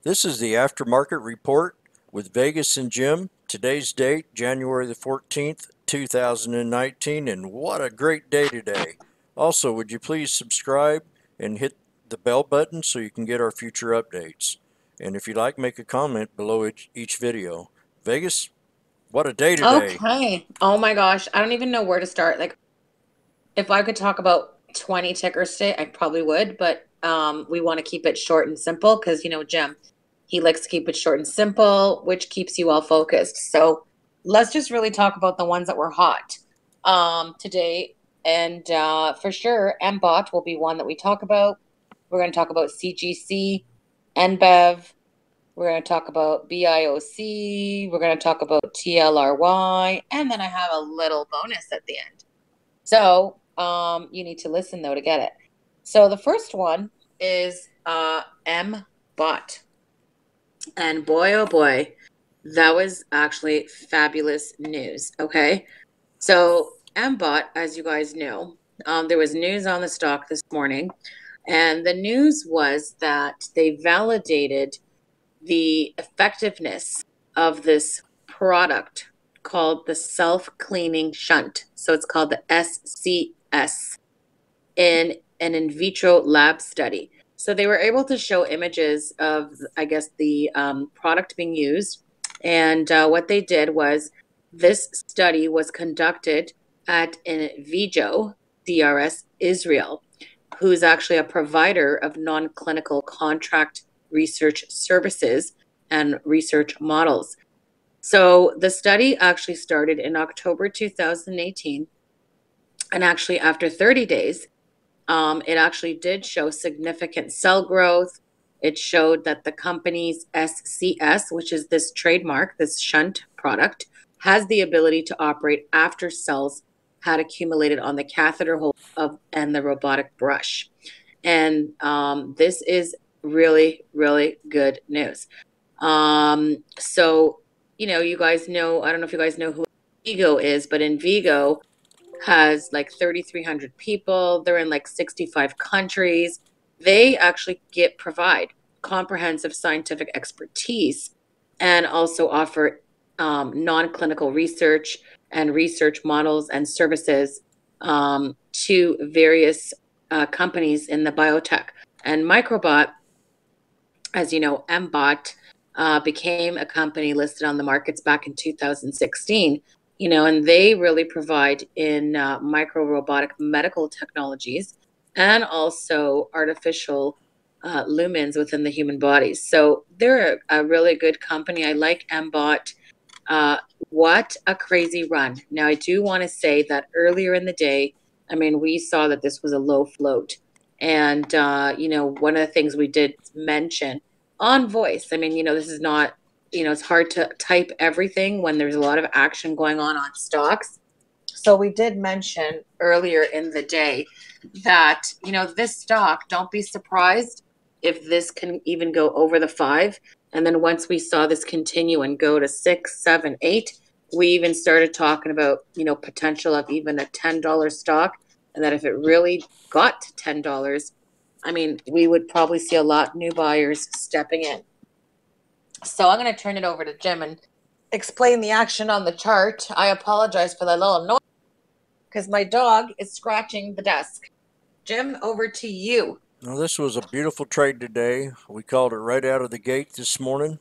This is the aftermarket report with Vegas and Jim. Today's date, January the 14th, 2019, and what a great day today. Also, would you please subscribe and hit the bell button so you can get our future updates. And if you'd like, make a comment below each video. Vegas, what a day today. Okay. Oh my gosh. I don't even know where to start. Like, if I could talk about 20 tickers today, I probably would, but we want to keep it short and simple because, Jim, he likes to keep it short and simple, which keeps you all focused. So let's just really talk about the ones that were hot today. And for sure, MBOT will be one that we talk about. We're going to talk about CGC, NBEV. We're going to talk about BIOC. We're going to talk about TLRY. And then I have a little bonus at the end. So you need to listen, though, to get it. So the first one is MBOT. And boy, oh boy, that was actually fabulous news. Okay. So MBOT, as you guys know, there was news on the stock this morning. And the news was that they validated the effectiveness of this product called the self-cleaning shunt. So it's called the SCS in an in vitro lab study. So they were able to show images of, I guess, the product being used. And what they did was this study was conducted at NVIDIA DRS Israel, who's actually a provider of non-clinical contract research services and research models. So the study actually started in October 2018. And actually, after 30 days, it actually did show significant cell growth. It showed that the company's SCS, which is this trademark, this shunt product, has the ability to operate after cells had accumulated on the catheter hole and the robotic brush. And this is really, really good news. So, you guys know, I don't know if you guys know who Vigo is, but Vigo has like 3,300 people. They're in like 65 countries. They actually provide comprehensive scientific expertise and also offer non-clinical research and research models and services to various companies in the biotech. And Microbot, as you know, MBOT became a company listed on the markets back in 2016. And they really provide in micro robotic medical technologies and also artificial lumens within the human body. So they're a really good company. I like MBOT. What a crazy run. Now, I do want to say that earlier in the day, we saw that this was a low float. And, one of the things we did mention on voice, this is not, it's hard to type everything when there's a lot of action going on stocks. So we did mention earlier in the day that, this stock, don't be surprised if this can even go over the 5. And then once we saw this continue and go to 6, 7, 8, we even started talking about, potential of even a $10 stock. And that if it really got to $10, we would probably see a lot of new buyers stepping in. So I'm going to turn it over to Jim and explain the action on the chart. I apologize for that little noise because my dog is scratching the desk. Jim, over to you. Now, this was a beautiful trade today. We called it right out of the gate this morning.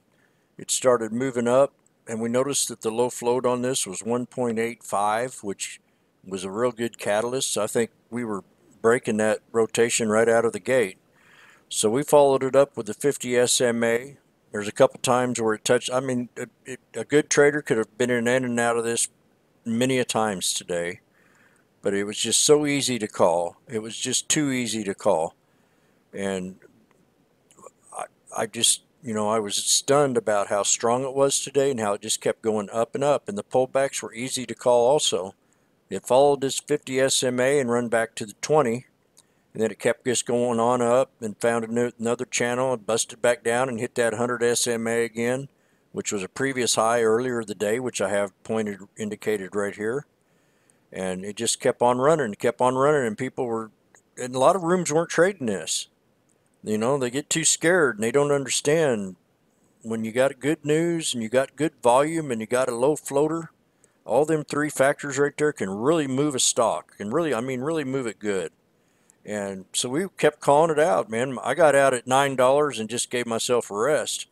It started moving up, and we noticed that the low float on this was 1.85, which was a real good catalyst. So I think we were breaking that rotation right out of the gate. So we followed it up with the 50 SMA. There's a couple times where it touched. A good trader could have been in and out of this many a times today, but it was just so easy to call. It was just too easy to call. And I just, I was stunned about how strong it was today and how it just kept going up and up. And the pullbacks were easy to call also. It followed this 50 SMA and run back to the 20. And then it kept just going on up and found another channel and busted back down and hit that 100 SMA again, which was a previous high earlier the day, which I have indicated right here. And it just kept on running, and people were, and a lot of rooms weren't trading this. They get too scared and they don't understand when you got good news and you got good volume and you got a low floater, all them three factors right there can really move a stock, and really, I mean, really move it good. And so we kept calling it out, man. I got out at $9 and just gave myself a rest.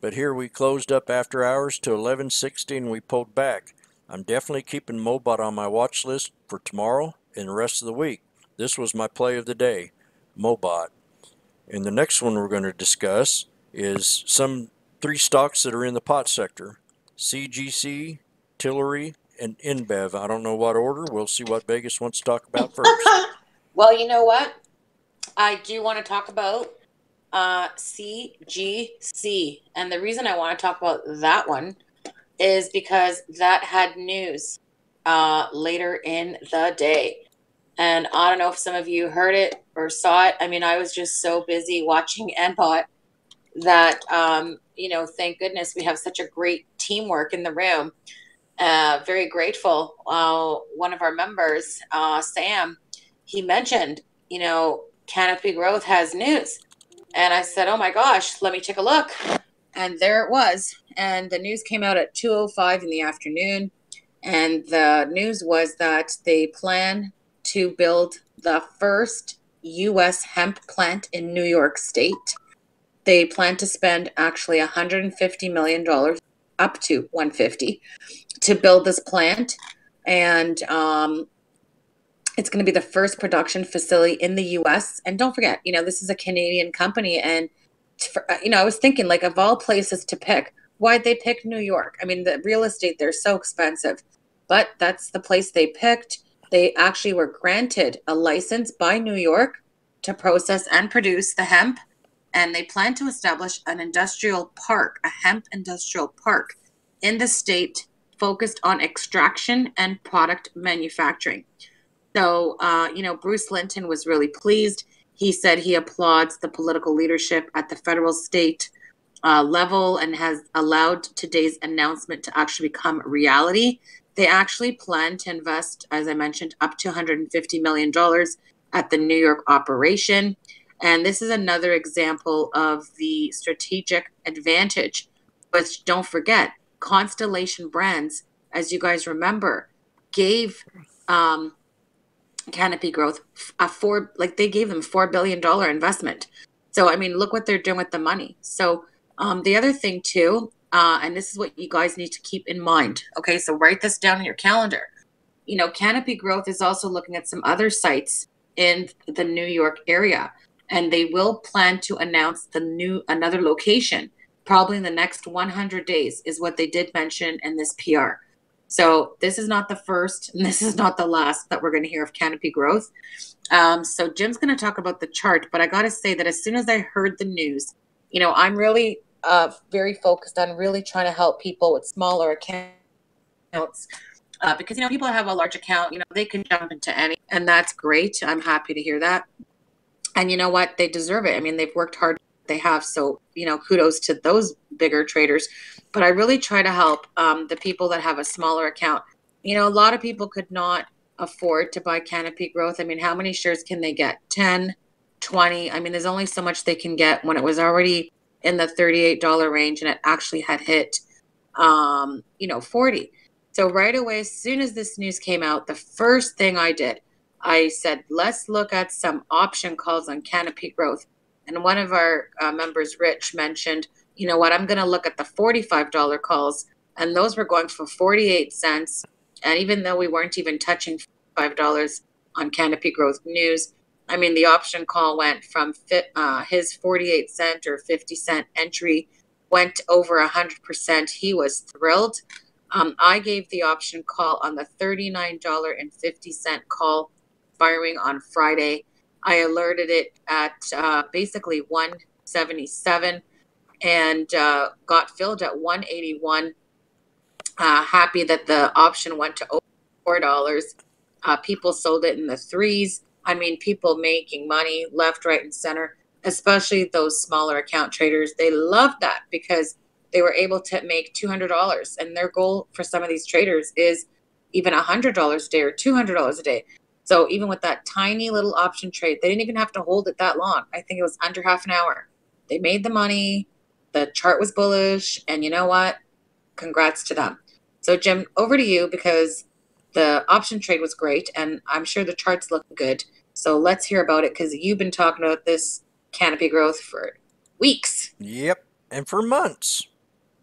But here we closed up after hours to 11.60 and we pulled back. I'm definitely keeping MBOT on my watch list for tomorrow and the rest of the week. This was my play of the day, MBOT. And the next one we're going to discuss is some three stocks that are in the pot sector: CGC, TLRY, and NBEV. I don't know what order. We'll see what Vegas wants to talk about first. Well, you know what? I do want to talk about CGC. And the reason I want to talk about that one is because that had news later in the day. And I don't know if some of you heard it or saw it. I mean, I was just so busy watching MBOT that, thank goodness we have such a great teamwork in the room. Very grateful. One of our members, Sam, he mentioned, Canopy Growth has news. And I said, oh my gosh, let me take a look. And there it was. And the news came out at 2:05 in the afternoon. And the news was that they plan to build the first U.S. hemp plant in New York State. They plan to spend actually $150 million, up to $150, to build this plant. And it's going to be the first production facility in the U.S. And don't forget, this is a Canadian company. And, I was thinking, like, of all places to pick, why'd they pick New York? I mean, the real estate there is so expensive. But that's the place they picked. They actually were granted a license by New York to process and produce the hemp. And they plan to establish an industrial park, a hemp industrial park in the state focused on extraction and product manufacturing. So, Bruce Linton was really pleased. He said he applauds the political leadership at the federal state level and has allowed today's announcement to actually become reality. They actually plan to invest, as I mentioned, up to $150 million at the New York operation. And this is another example of the strategic advantage. But don't forget, Constellation Brands, as you guys remember, gave Canopy Growth they gave them $4 billion investment. So, I mean, look what they're doing with the money. So the other thing too, and this is what you guys need to keep in mind. Okay, so write this down in your calendar. Canopy Growth is also looking at some other sites in the New York area, and they will plan to announce another location probably in the next 100 days, is what they did mention in this PR. So this is not the first, and this is not the last that we're going to hear of Canopy Growth. So Jim's going to talk about the chart, but I got to say that as soon as I heard the news, I'm really very focused on really trying to help people with smaller accounts. Because, people that have a large account, they can jump into any, and that's great. I'm happy to hear that. And you know what? They deserve it. I mean, they've worked hard. They have. So, kudos to those bigger traders. But I really try to help the people that have a smaller account. A lot of people could not afford to buy Canopy Growth. I mean, how many shares can they get? 10, 20? I mean, there's only so much they can get when it was already in the $38 range and it actually had hit, 40. So right away, as soon as this news came out, the first thing I did, I said, let's look at some option calls on Canopy Growth. And one of our members, Rich, mentioned, I'm going to look at the $45 calls. And those were going for 48 cents. And even though we weren't even touching $5 on Canopy Growth news, I mean, the option call went from his 48 cent or 50 cent entry went over 100%. He was thrilled. I gave the option call on the $39.50 call expiring on Friday. I alerted it at basically 177 and got filled at 181. Happy that the option went to over $4. People sold it in the threes. I mean, people making money left, right, and center, especially those smaller account traders. They loved that because they were able to make $200. And their goal for some of these traders is even $100 a day or $200 a day. So even with that tiny little option trade, they didn't even have to hold it that long. I think it was under half an hour. They made the money. the chart was bullish, and you know what? Congrats to them. So Jim, over to you because the option trade was great, and I'm sure the charts look good. So let's hear about it because you've been talking about this canopy growth for weeks. Yep. And for months.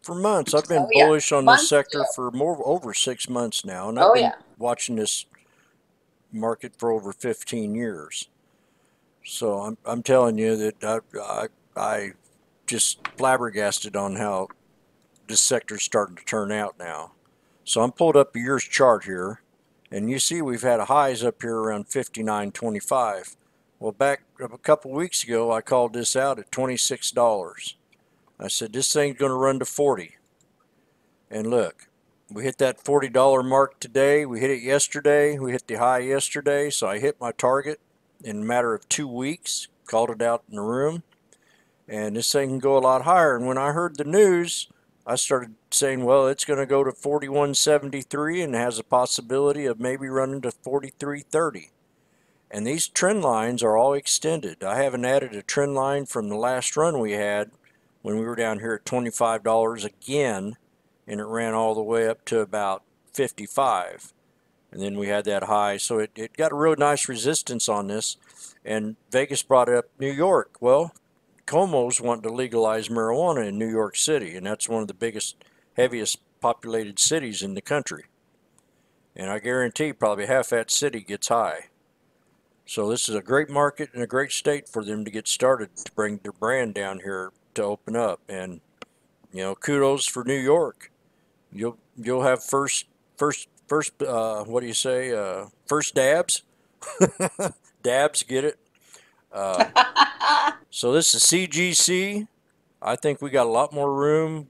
For months. I've been Oh yeah, bullish on this months sector too. for more over 6 months now, and I've Oh been yeah. watching this market for over 15 years. So I'm telling you that I just flabbergasted on how this sector's starting to turn out now. So I'm pulled up a year's chart here, and you see we've had highs up here around 59.25. Well, back a couple weeks ago, I called this out at $26. I said this thing's going to run to 40. And look, we hit that $40 mark today. We hit it yesterday. We hit the high yesterday. So I hit my target in a matter of 2 weeks. Called it out in the room. And this thing can go a lot higher. And when I heard the news, I started saying, well, it's going to go to 41.73 and has a possibility of maybe running to 43.30. And these trend lines are all extended. I haven't added a trend line from the last run we had when we were down here at $25 again, and it ran all the way up to about 55. And then we had that high. So it got a real nice resistance on this. And Vegas brought up New York. Well, Cuomo's wanting to legalize marijuana in New York City, and that's one of the biggest, heaviest populated cities in the country. And I guarantee probably half that city gets high. So this is a great market and a great state for them to get started to bring their brand down here to open up. And kudos for New York. You'll have first what do you say? First dabs. Dabs, get it? Uh, so this is CGC. I think we got a lot more room.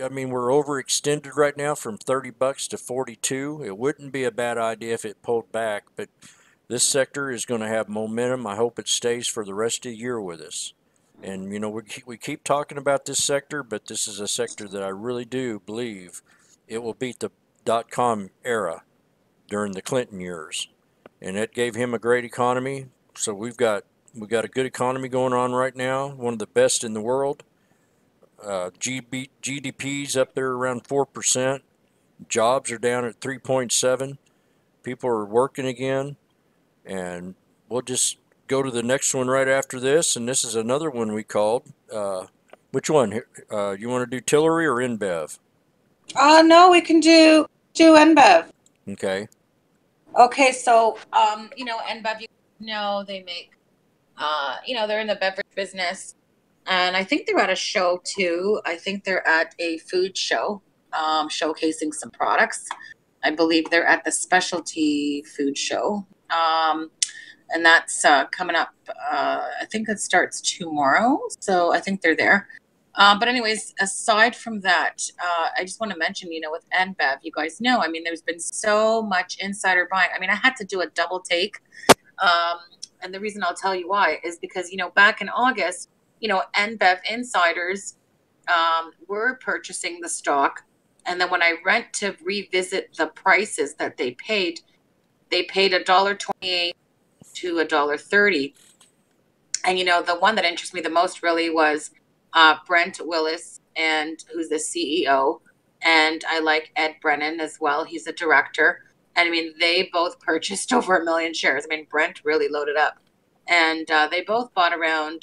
I mean, we're overextended right now from $30 to 42. It wouldn't be a bad idea if it pulled back, but this sector is going to have momentum. I hope it stays for the rest of the year with us. And we keep talking about this sector, but this is a sector that I really do believe it will beat the .com era during the Clinton years, and it gave him a great economy. So we got a good economy going on right now, one of the best in the world. GDP's up there around 4%. Jobs are down at 3.7. People are working again, and we'll just go to the next one right after this. And this is another one we called. Which one? You want to do TLRY or NBEV? No, we can do NBEV. Okay. Okay, so NBEV, they make they're in the beverage business. And I think they're at a show too. I think they're at a food show, showcasing some products. I believe they're at the specialty food show. And that's coming up. I think it starts tomorrow. So I think they're there. But anyways, aside from that, I just want to mention, with NBEV, you guys know, I mean, there's been so much insider buying. I mean, I had to do a double take. And the reason I'll tell you why is because, back in August, NBEV insiders were purchasing the stock. And then when I went to revisit the prices that they paid $1.28 to $1.30. And, the one that interests me the most really was Brent Willis, and who's the CEO. And I like Ed Brennan as well. He's a director. And I mean, they both purchased over 1 million shares. I mean, Brent really loaded up. And they both bought around,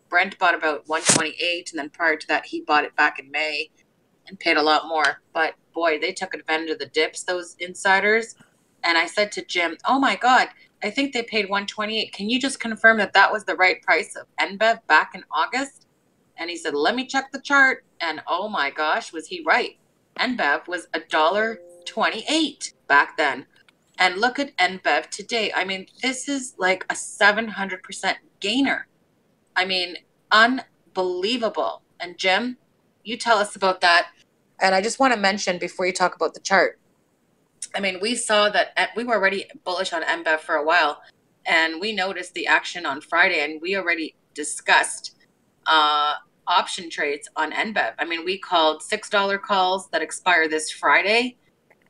Brent bought about 128. And then prior to that, he bought it back in May and paid a lot more. But boy, they took advantage of the dips, those insiders. And I said to Jim, oh my God, I think they paid 128. Can you just confirm that that was the right price of NBEV back in August? And he said, let me check the chart. And oh my gosh, was he right? NBEV was $1.28 back then. And look at NBEV today. I mean, this is like a 700% gainer. I mean, unbelievable. And Jim, you tell us about that. And I just want to mention before you talk about the chart, I mean, we saw that we were already bullish on NBEV for a while, and we noticed the action on Friday, and we already discussed option trades on NBEV. I mean, we called $6 calls that expire this Friday,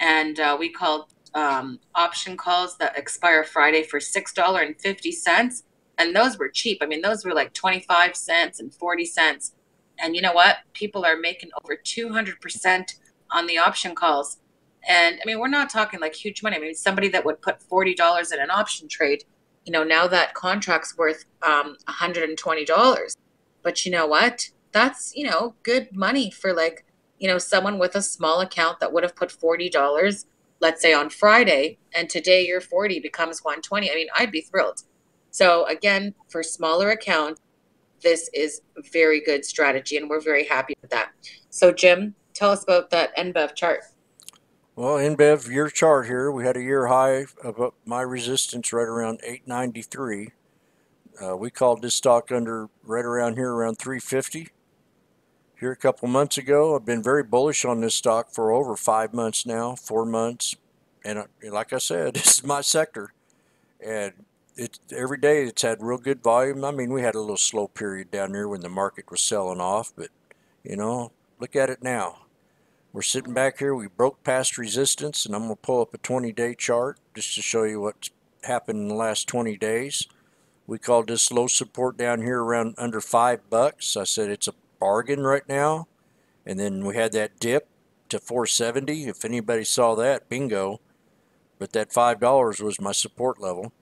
and we called option calls that expire Friday for $6.50. And those were cheap. I mean, those were like 25 cents and 40 cents. And you know what? People are making over 200% on the option calls. And I mean, we're not talking like huge money. I mean, somebody that would put $40 in an option trade, now that contract's worth $120. But you know what? That's, good money for like, someone with a small account that would have put $40, let's say on Friday, and today your 40 becomes 120. I mean, I'd be thrilled. So again, for smaller accounts, this is very good strategy, and we're very happy with that. So Jim, tell us about that NBEV chart. Well, NBEV, your chart here, we had a year high of my resistance right around 893. We called this stock under right around here, around 350. Here a couple months ago, I've been very bullish on this stock for over 5 months now, 4 months. And like I said, this is my sector. And every day it's had real good volume. I mean, we had a little slow period down there when the market was selling off, but look at it now. We're sitting back here. We broke past resistance, and I'm going to pull up a 20-day chart just to show you what's happened in the last 20 days. We called this low support down here around under $5. I said it's a bargain right now. And then we had that dip to 470. If anybody saw that, bingo. But that $5 was my support level.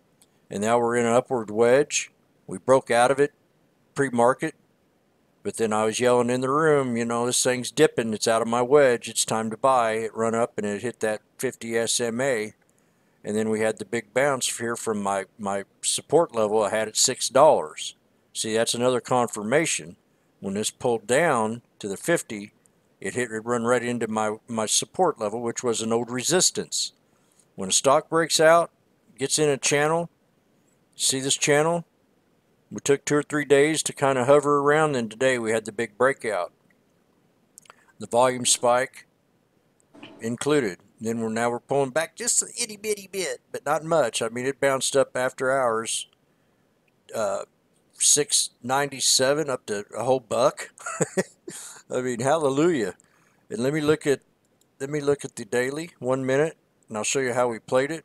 And now we're in an upward wedge. We broke out of it pre-market. But then I was yelling in the room, this thing's dipping. It's out of my wedge. It's time to buy. It run up and it hit that 50 SMA. And then we had the big bounce here from my support level. I had it $6. See, that's another confirmation. When this pulled down to the 50, it run right into my support level, which was an old resistance. When a stock breaks out, gets in a channel, see this channel? We took 2 or 3 days to kind of hover around, and today we had the big breakout. The volume spike included. Then we're pulling back just an itty bitty bit, but not much. I mean, it bounced up after hours, 697 up to a whole buck. I mean, hallelujah. And let me look at the daily 1 minute, and I'll show you how we played it.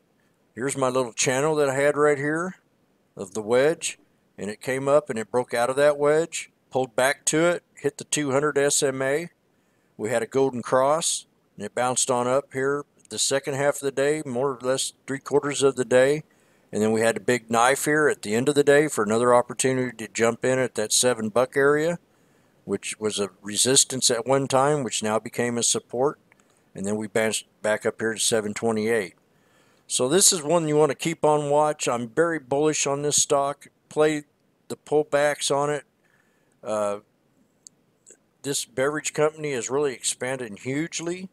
Here's my little channel that I had right here of the wedge. And it came up and it broke out of that wedge, pulled back to it, hit the 200 SMA. We had a golden cross, and it bounced on up here the second half of the day, more or less 3/4 of the day. And then we had a big knife here at the end of the day for another opportunity to jump in at that $7 area, which was a resistance at one time, which now became a support. And then we bounced back up here to 728. So this is one you want to keep on watch. I'm very bullish on this stock. Play the pullbacks on it. This beverage company is really expanding hugely.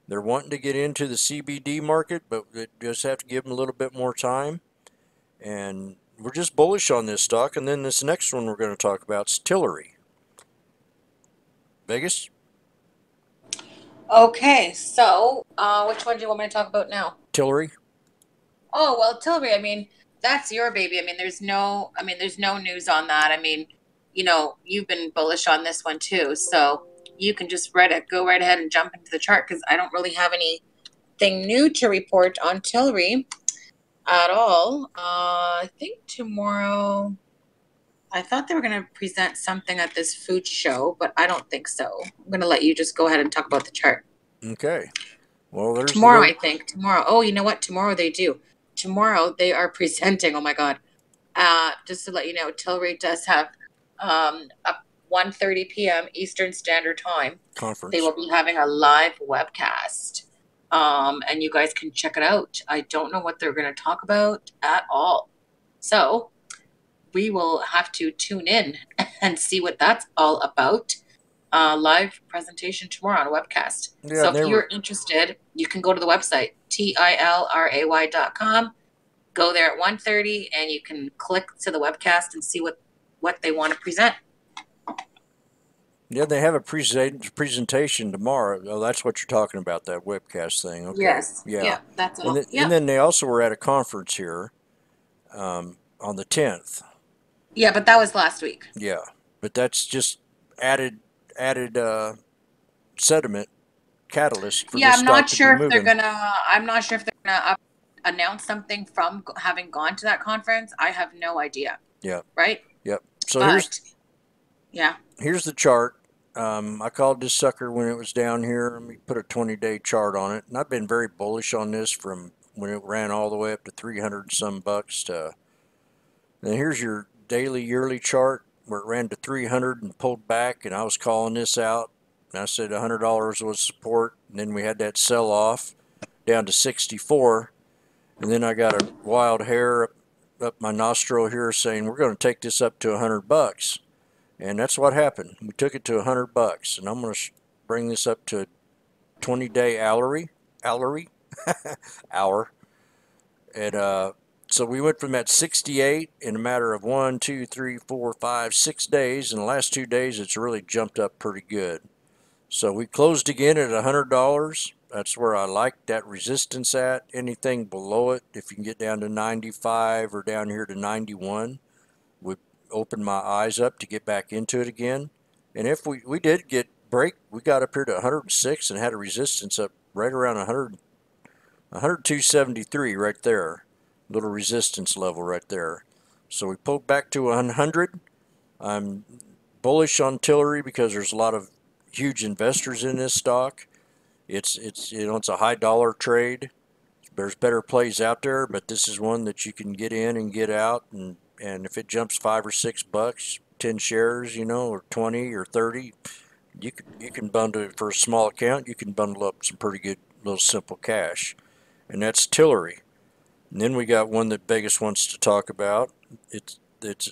They're wanting to get into the CBD market, but they just have to give them a little bit more time. And we're just bullish on this stock. And then this next one we're going to talk about is TLRY. Vegas? Okay, so which one do you want me to talk about now? TLRY? Oh, well, TLRY, I mean, that's your baby. I mean, there's no news on that. I mean, you've been bullish on this one too. So you can just go right ahead and jump into the chart, because I don't really have anything new to report on TLRY at all. I think tomorrow, I thought they were going to present something at this food show, but I don't think so. I'm going to let you just go ahead and talk about the chart. Okay. Well, there's tomorrow, I think. Tomorrow. Oh, you know what? Tomorrow they do. Tomorrow they are presenting. Oh my God. Just to let you know, TLRY does have a 1:30 p.m. Eastern Standard Time conference. They will be having a live webcast. And you guys can check it out. I don't know what they're going to talk about at all. So we will have to tune in and see what that's all about. Live presentation tomorrow on a webcast. Yeah, so if you're interested, you can go to the website, TLRY.com. Go there at 1:30 and you can click to the webcast and see what they want to present. Yeah, they have a presentation tomorrow. Oh, that's what you're talking about, that webcast thing. Okay. Yes. Yeah, that's all. And then they also were at a conference here on the 10th. Yeah, but that was last week. Yeah, but that's just added sediment catalyst for this stock to be moving. I'm not sure if they're gonna announce something from having gone to that conference. I have no idea. Yeah. right? Yep. So But yeah. here's the chart. I called this sucker when it was down here. Let me put a 20-day chart on it, and I've been very bullish on this from when it ran all the way up to 300 and some bucks to. Then here's your daily, yearly chart where it ran to 300 and pulled back, and I was calling this out. And I said $100 was support, and then we had that sell off down to 64, and then I got a wild hair up my nostril here saying we're going to take this up to 100 bucks. And that's what happened. We took it to 100 bucks, and I'm going to bring this up to a 20-day hour. And so we went from that 68 in a matter of 1, 2, 3, 4, 5, 6 days. In the last 2 days, it's really jumped up pretty good. So we closed again at $100. That's where I like that resistance at. Anything below it, if you can get down to 95 or down here to 91, would open my eyes up to get back into it again. And if we did get break, we got up here to 106 and had a resistance up right around 100, 102.73 right there. Little resistance level right there. So we pulled back to 100. I'm bullish on TLRY because there's a lot of huge investors in this stock. It's a high dollar trade. There's better plays out there, but this is one that you can get in and get out, and if it jumps $5 or $6, 10 shares, or 20 or 30, you can bundle it for a small account. You can bundle up some pretty good little simple cash, and that's TLRY. And then we got one that Vegas wants to talk about. Its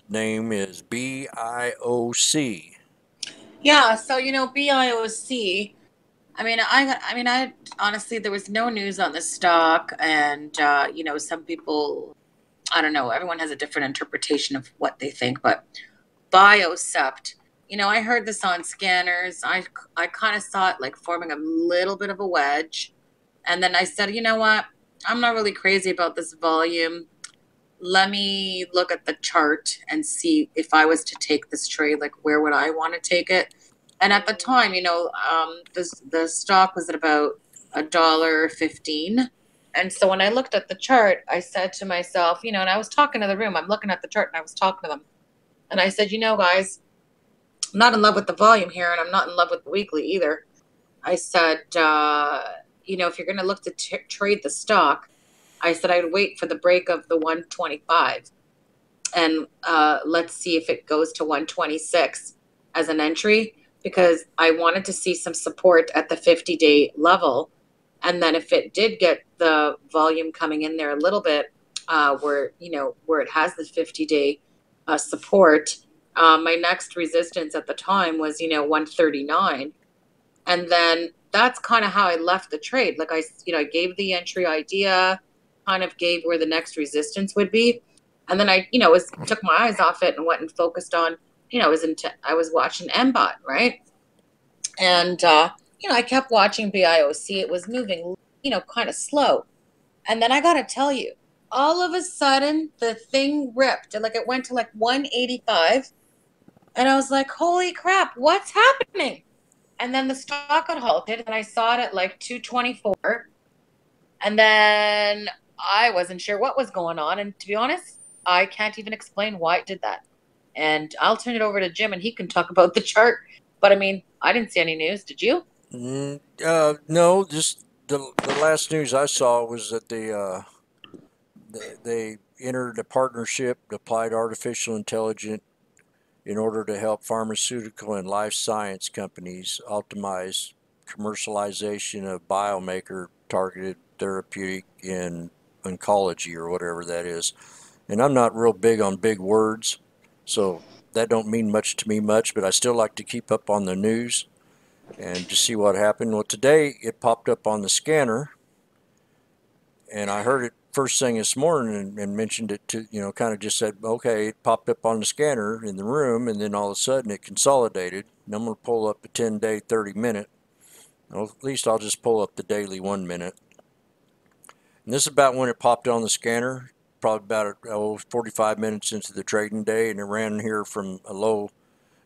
name is BIOC. Yeah, so BIOC. I honestly, there was no news on the stock, and some people, I don't know, everyone has a different interpretation of what they think, but Biocept. I heard this on scanners. I kind of saw it like forming a little bit of a wedge, and then I said, you know what? I'm not really crazy about this volume. Let me look at the chart and see if I was to take this trade, like where would I want to take it? And at the time, the stock was at about $1.15. And so when I looked at the chart, I said to myself, and I was talking to the room, I'm looking at the chart and I was talking to them. And I said, guys, I'm not in love with the volume here, and I'm not in love with the weekly either. I said, if you're going to look to trade the stock, I said I'd wait for the break of the 125, and let's see if it goes to 126 as an entry, because I wanted to see some support at the 50-day level. And then if it did get the volume coming in there a little bit, where it has the 50-day support, my next resistance at the time was 139. And then that's kind of how I left the trade. Like I gave the entry idea, kind of gave where the next resistance would be. And then I took my eyes off it and went and focused on, I was watching MBOT, right? And, I kept watching BIOC. It was moving, kind of slow. And then I got to tell you, all of a sudden the thing ripped, and like it went to like 185. And I was like, holy crap, what's happening? And then the stock got halted, and I saw it at like 224. And then I wasn't sure what was going on. And to be honest, I can't even explain why it did that. And I'll turn it over to Jim, and he can talk about the chart. But I didn't see any news. Did you? No, just the last news I saw was that they entered a partnership, applied artificial intelligence in order to help pharmaceutical and life science companies optimize commercialization of biomaker targeted therapeutic in oncology or whatever that is. And I'm not real big on big words, so that don't mean much to me but I still like to keep up on the news and to see what happened. Well, today it popped up on the scanner, and I heard it first thing this morning and mentioned it to, kind of just said, okay, it popped up on the scanner in the room, and then all of a sudden it consolidated. And I'm going to pull up a 10-day, 30-minute. Well, at least I'll just pull up the daily 1 minute. And this is about when it popped on the scanner, probably about 45 minutes into the trading day, and it ran here from a low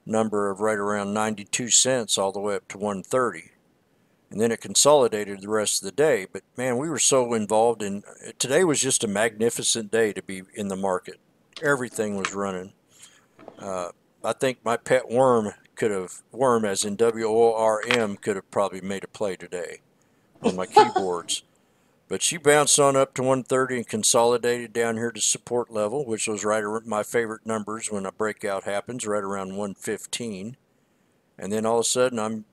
number of right around 92 cents all the way up to 130. And then it consolidated the rest of the day. But man, we were so involved in today was just a magnificent day to be in the market. Everything was running. I think my pet worm worm as in WORM, could have probably made a play today on my keyboards. But she bounced on up to 130 and consolidated down here to support level, which was right around my favorite numbers when a breakout happens, right around 115. And then all of a sudden, I'm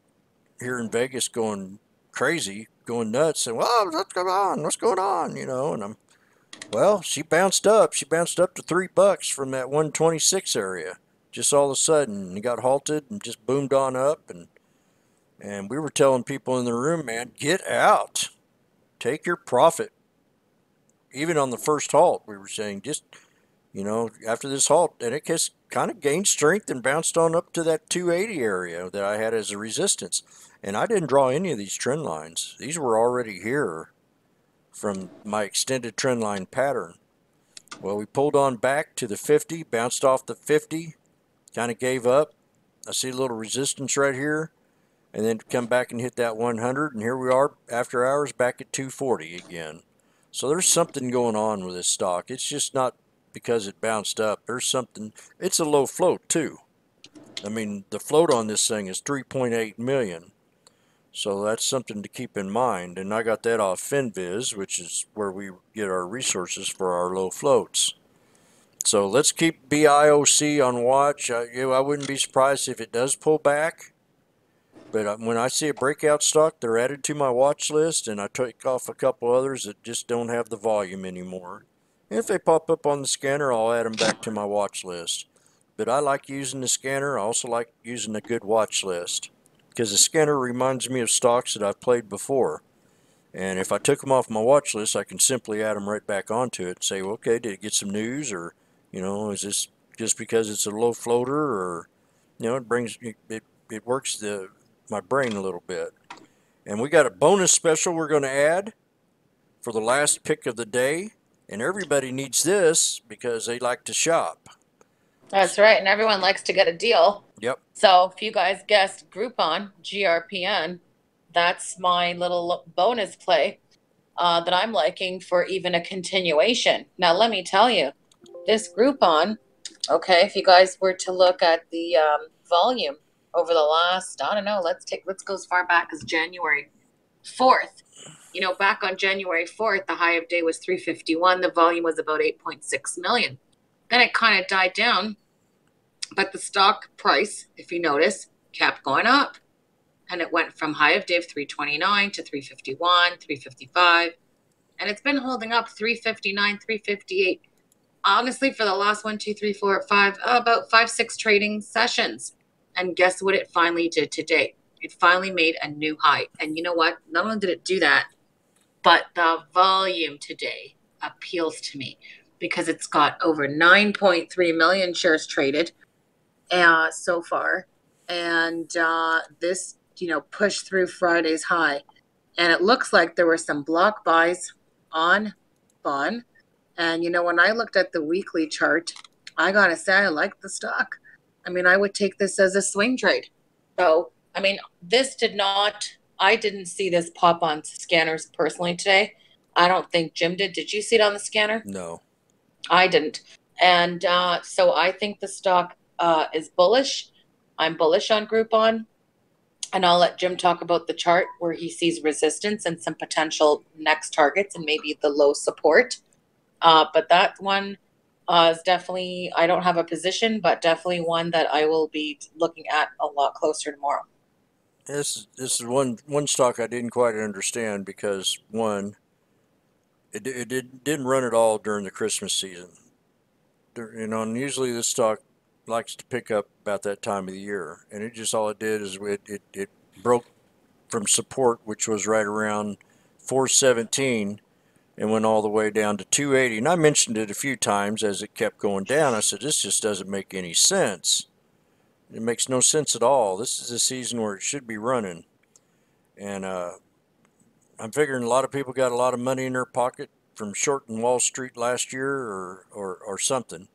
here in Vegas going crazy, going nuts, and well, what's going on? What's going on? And well, she bounced up. She bounced up to $3 from that 126 area, just all of a sudden, and got halted and just boomed on up. And we were telling people in the room, man, get out, take your profit. Even on the first halt, we were saying just, after this halt, and it just kind of gained strength and bounced on up to that 280 area that I had as a resistance. And I didn't draw any of these trend lines. These were already here from my extended trend line pattern. Well, we pulled on back to the 50, bounced off the 50, kind of gave up. I see a little resistance right here, and then come back and hit that 100, and here we are after hours back at 240 again. So there's something going on with this stock. It's just not because it bounced up. There's something. It's a low float too. I mean, the float on this thing is 3.8 million. So that's something to keep in mind. And I got that off FinViz, which is where we get our resources for our low floats. So let's keep BIOC on watch. I wouldn't be surprised if it does pull back. But when I see a breakout stock, they're added to my watch list, and I take off a couple others that just don't have the volume anymore. And if they pop up on the scanner, I'll add them back to my watch list. But I like using the scanner. I also like using a good watch list, because the scanner reminds me of stocks that I've played before. And if I took them off my watch list, I can simply add them right back onto it and say, well, okay, did it get some news? Or, is this just because it's a low floater? Or, it works my brain a little bit. And we got a bonus special we're going to add for the last pick of the day. And everybody needs this because they like to shop. That's right. And everyone likes to get a deal. Yep. So if you guys guessed Groupon, GRPN, that's my little bonus play that I'm liking for even a continuation. Now, let me tell you, this Groupon, okay, if you guys were to look at the volume over the last, I don't know, let's go as far back as January 4th. Back on January 4th, the high of day was 351. The volume was about 8.6 million. Then it kind of died down, but the stock price, if you notice, kept going up. And it went from high of day of 329 to 351, 355. And it's been holding up 359, 358. Honestly, for the last about 5-6 trading sessions. And guess what it finally did today? It finally made a new high. And you know what? Not only did it do that, but the volume today appeals to me because it's got over 9.3 million shares traded so far. And this, pushed through Friday's high. And it looks like there were some block buys on BON. And, when I looked at the weekly chart, I got to say, I like the stock. I mean, I would take this as a swing trade. So, I mean, I didn't see this pop on scanners personally today. I don't think Jim did. Did you see it on the scanner? No. I didn't. And so I think the stock is bullish. I'm bullish on Groupon. And I'll let Jim talk about the chart where he sees resistance and some potential next targets and maybe the low support. But that one is definitely, I don't have a position, but definitely one that I will be looking at a lot closer tomorrow. This is one stock I didn't quite understand because, one, it didn't run at all during the Christmas season. And usually this stock likes to pick up about that time of the year. And all it did is it broke from support, which was right around 417, and went all the way down to 280. And I mentioned it a few times as it kept going down. I said, this just doesn't make any sense. It makes no sense at all. This is a season where it should be running. And I'm figuring a lot of people got a lot of money in their pocket from shorting Wall Street last year or something.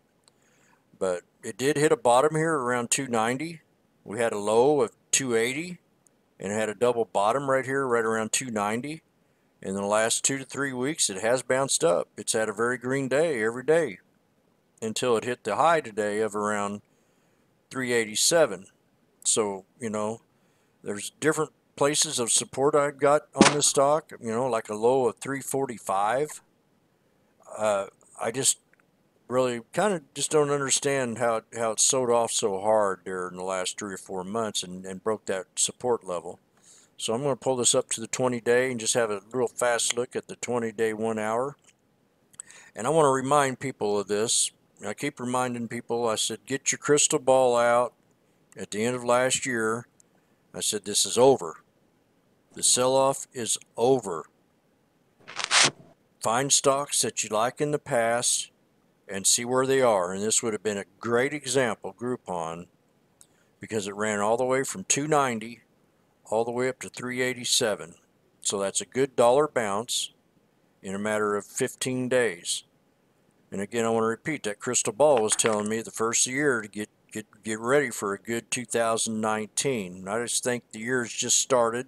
But it did hit a bottom here around 290. We had a low of 280 and it had a double bottom right here right around 290. In the last 2 to 3 weeks, it has bounced up. It's had a very green day every day. until it hit the high today of around 387. So, you know, there's different places of support I've got on this stock, you know, like a low of 345. I just really kind of just don't understand how it sold off so hard there in the last 3 or 4 months and broke that support level. So I'm going to pull this up to the 20-day and just have a real fast look at the 20-day 1 hour. And I want to remind people of this. I keep reminding people, I said, get your crystal ball out. At the end of last year, I said, this is over. The sell-off is over. Find stocks that you like in the past and see where they are. And this would have been a great example, Groupon, because it ran all the way from 290 all the way up to 387. So that's a good dollar bounce in a matter of 15 days. And again, I want to repeat, that crystal ball was telling me the first of the year to get ready for a good 2019. And I just think the year's just started.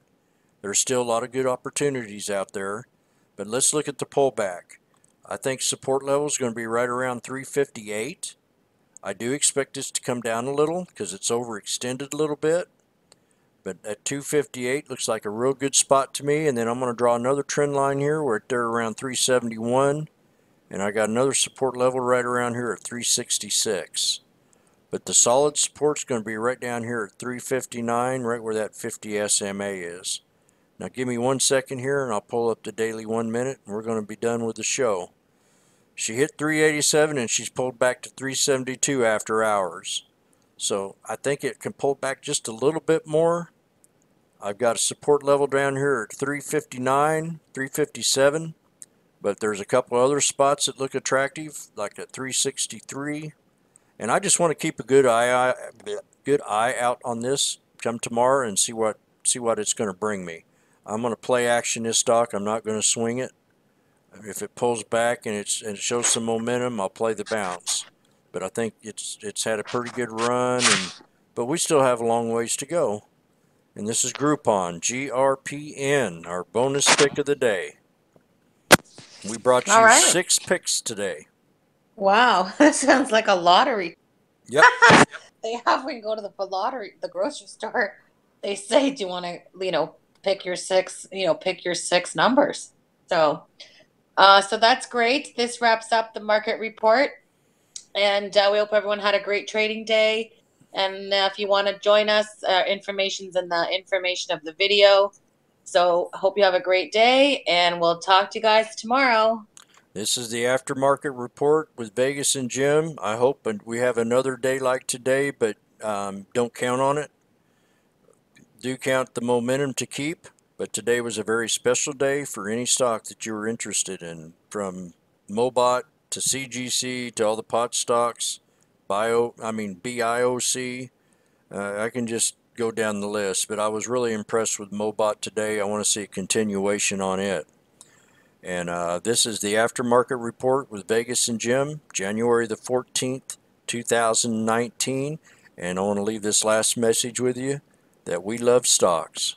There's still a lot of good opportunities out there. But let's look at the pullback. I think support level is going to be right around 358. I do expect this to come down a little because it's overextended a little bit. But at 258 looks like a real good spot to me. And then I'm going to draw another trend line here. We're at there around 371. And I got another support level right around here at 366. But the solid support's going to be right down here at 359, right where that 50 SMA is. Now give me 1 second here and I'll pull up the daily 1 minute and we're going to be done with the show. She hit 387 and she's pulled back to 372 after hours. So I think it can pull back just a little bit more. I've got a support level down here at 359, 357. But there's a couple other spots that look attractive, like at 363. And I just want to keep a good eye out on this come tomorrow and see what it's going to bring me. I'm going to play action this stock. I'm not going to swing it. If it pulls back and it shows some momentum, I'll play the bounce. But I think it's had a pretty good run, but we still have a long ways to go. And this is Groupon, GRPN, our bonus pick of the day. We brought All you right. 6 picks today. Wow, that sounds like a lottery. Yep. They have when you go to the grocery store, they say, do you want to, pick your six numbers. So, so that's great. This wraps up the market report. And we hope everyone had a great trading day. And if you want to join us, information's in the information of the video. So hope you have a great day, and we'll talk to you guys tomorrow. This is the aftermarket report with Vegas and Jim. I hope we have another day like today, but don't count on it. Do count the momentum to keep, but today was a very special day for any stock that you were interested in, from MBOT to CGC to all the pot stocks, BIOC. I can just go down the list, but I was really impressed with MBOT today. I want to see a continuation on it. And this is the aftermarket report with Vegas and Jim, January the 14th, 2019. And I want to leave this last message with you, that we love stocks.